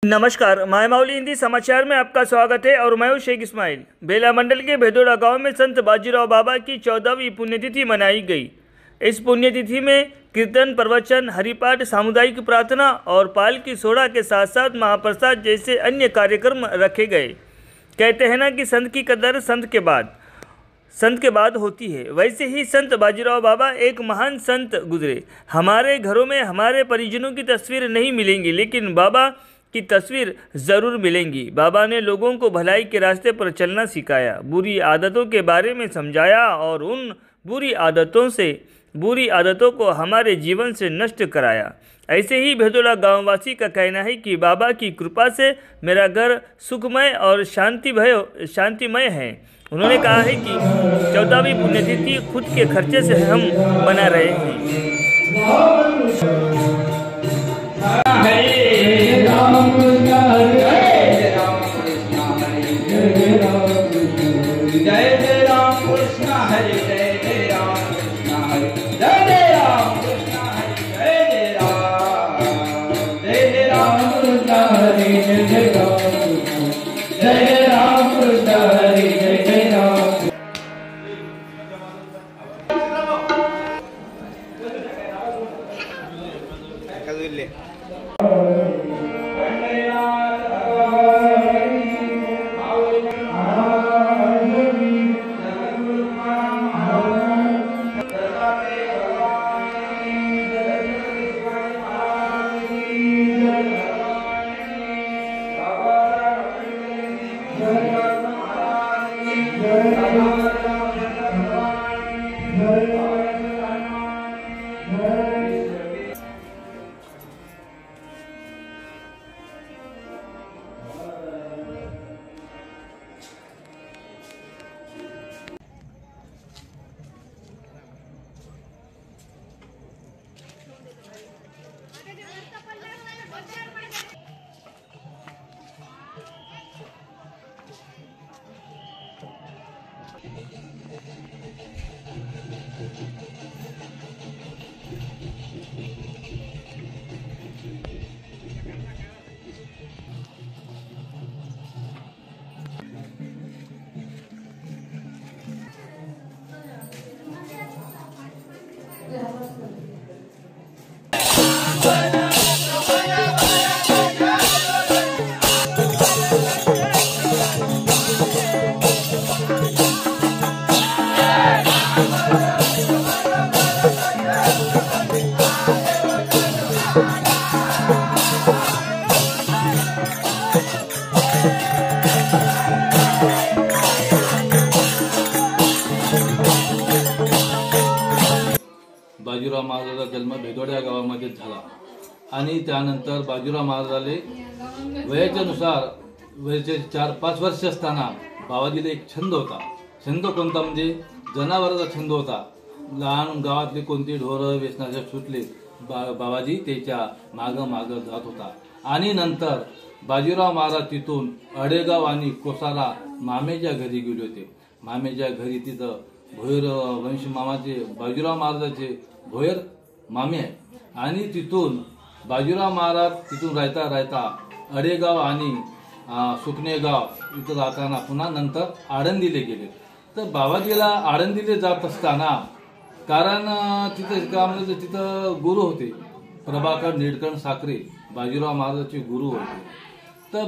नमस्कार, मायमावली हिंदी समाचार में आपका स्वागत है और मैं हूं शेख इस्माइल। बेला मंडल के भेदोड़ा गांव में संत बाजीराव बाबा की 14वीं पुण्यतिथि मनाई गई। इस पुण्यतिथि में कीर्तन, प्रवचन, हरिपाठ, सामुदायिक प्रार्थना और पाल की सोड़ा के साथ साथ महाप्रसाद जैसे अन्य कार्यक्रम रखे गए। कहते हैं ना कि संत की कदर संत के बाद होती है। वैसे ही संत बाजीराव बाबा एक महान संत गुजरे। हमारे घरों में हमारे परिजनों की तस्वीर नहीं मिलेंगी, लेकिन बाबा की तस्वीर ज़रूर मिलेंगी। बाबा ने लोगों को भलाई के रास्ते पर चलना सिखाया, बुरी आदतों के बारे में समझाया और उन बुरी आदतों को हमारे जीवन से नष्ट कराया। ऐसे ही भेदोड़ा गांववासी का कहना है कि बाबा की कृपा से मेरा घर सुखमय और शांतिमय है। उन्होंने कहा है कि 14वीं पुण्यतिथि खुद के खर्चे से हम मना रहे हैं। बाजीराव महाराजांचा जन्म भेदोड़ा या गावामध्ये झाला आणि त्यानंतर बाजीराव महाराजाले वयाचे 4-5 वर्ष असताना बाबाजीला एक छंद होता। छंद कोणता म्हणजे जनावरांचा छंद होता। लहान गावातले कोणते ढोरं वेचनाचे सुटले, बाबाजी त्याच्या माग जात होता। आणि नंतर बाजीराव महाराज तिथून अडेगाव आणि कोसारा मामेच्या घरी गेले होते। मामेच्या घरी तिथं भोयर वंश मामाचे बाजीराव महाराजाचे भोयर मामे आहे आणि तिथून बाजीराव महाराज तिथून राहता अडेगाव आणि सुकणेगाव इथं जाताना पुन्हा नंतर आळंदीला गेले। तर बाबाजीला आळंदीला जात असताना कारण तिथं गुरु होते, प्रभाकर निळकंठ साखरे बाजीराव महाराजांचे गुरु होते। तर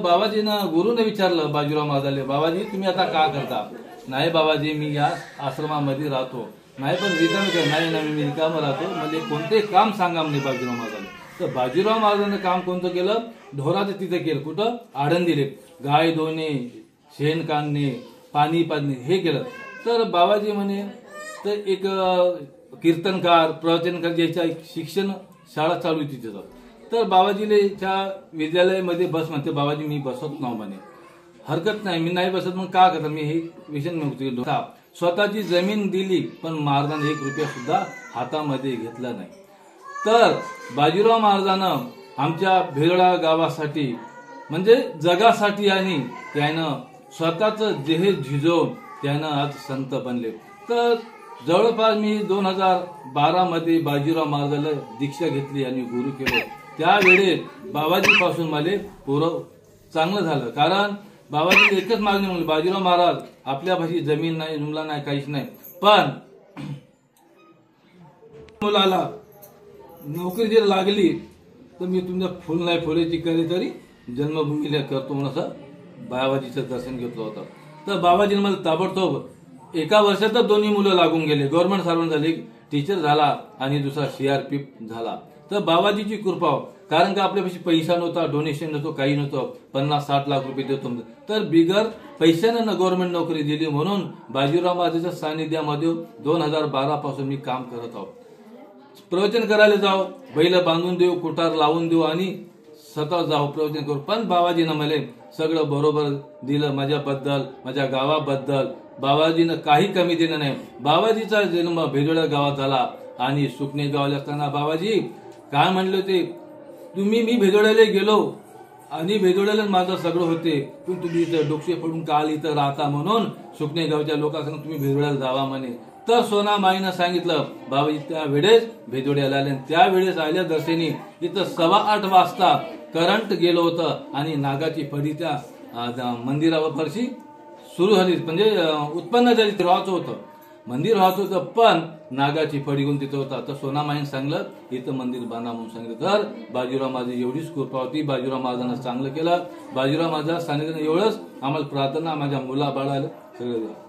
गुरुने विचारलं बाजीराव महाराजाले, बाबाजी तुम्ही आता का करता? नाही बाबाजी, मी या आश्रमामध्ये राहतो। नाही पण मी रिकामं राहतो, म्हणजे कोणते काम सांगा म्हणजे बाजीराव महाराजांनी। तर बाजीराव महाराजांनी काम कोणतं केलं? ढोराचं तिथे केलं। कुठं? आळंदीले गाय धुणे, शेण काढणे, पाणी पाजणे हे केलं। तर बाबाजी म्हणे तर एक कीर्तनकार, प्रवचनकार ज्याच्या शिक्षण शाळा चालू होती तिथं। तर बाबाजीच्या विद्यालयामध्ये बस म्हणते, बाबाजी मी बसत नाही म्हणे। हरकत नाही, मी नाही बसत, मग का करता? मी हे विषय नव्हते। स्वतःची जमीन दिली पण महाराजांनी 1 रुपया सुद्धा हातामध्ये घेतला नाही। तर बाजीराव महाराजांना आमच्या भेदोड़ा गावासाठी म्हणजे जगासाठी आणि त्यानं स्वतःचं देह झिजवून त्यानं आज संत बनले। तर जवळपास मी 2012 मध्ये बाजीराव महाराजाला दीक्षा घेतली आणि गुरु केले। त्यावेळेस बाबाजीपासून मला पुरं चांगलं झालं. कारण बाबाजी एकच मागणी म्हणली, बाजीराव महाराज आपल्यापाशी जमीन नाही, जुमला नाही, काहीच नाही, पण मुलाला नोकरी जर लागली तर मी तुमच्या फुल नाही फुलाची कधीतरी जन्मभूमीला करतो म्हणून असं बाबाजीचं दर्शन घेतलं होतं. तर बाबाजीने मला ताबडतोब एका वर्षातच दोन्ही मुलं लागून गेले. गव्हर्नमेंट सर्वंट झाले, टीचर झाला आणि दुसरा CRP झाला. तर बाबाजीची कृपा, कारण का आपल्यापाशी पैसा नव्हता, डोनेशन नव्हतं, काही नव्हतं, 50-60 लाख रुपये देतो तर बिगर पैशानं गव्हर्नमेंट नोकरी दिली. म्हणून बाजीराव महाराजांच्या सानिध्यामध्ये 2012 पासून मी काम करत आहोत. प्रवचन करायला जाऊ, बैल बांधून देऊ, कुटार लावून देऊ आणि स्वतः जाऊ प्रवचन करू. पण बाबाजीनं मला सगळं बरोबर दिलं. माझ्याबद्दल, माझ्या गावाबद्दल बाबाजीनं काही कमी दिलं नाही. बाबाजीचा जन्म भेदोड्या गावात झाला आणि सुकणे गावाला असताना बाबाजी काय म्हणले होते, मी भेदोड्याला गेलो आणि भेदोड्याला माझं सगळं होते, पण तुम्ही इथं डोक्षे पडून काल इथं राहता म्हणून सुकणे गावच्या लोकांना तुम्ही भेदोड्याला जावा म्हणे. तर सोनामाईनं सांगितलं बाबाजी त्यावेळेस भेदोड्याला आले. त्यावेळेस आल्या दर्शनी इथं 8:15 वाजता करंट गेलं होतं आणि नागाची फडी त्या मंदिरावरची सुरू झाली, म्हणजे उत्पन्न झाली, राहायचं होतं, मंदिर राहायचं होतं, पण नागाची फडी घेऊन तिथं होता. तर सोनामाईनं सांगलं इथं मंदिर बांधा म्हणून सांगितलं. तर बाजीराव माझी एवढीच कृपा होती. बाजीराव महाराजांना चांगलं केलं. बाजीराव माझ्या सांगितलं एवढंच आम्हाला प्रार्थना, माझ्या मुला बाळाला सगळं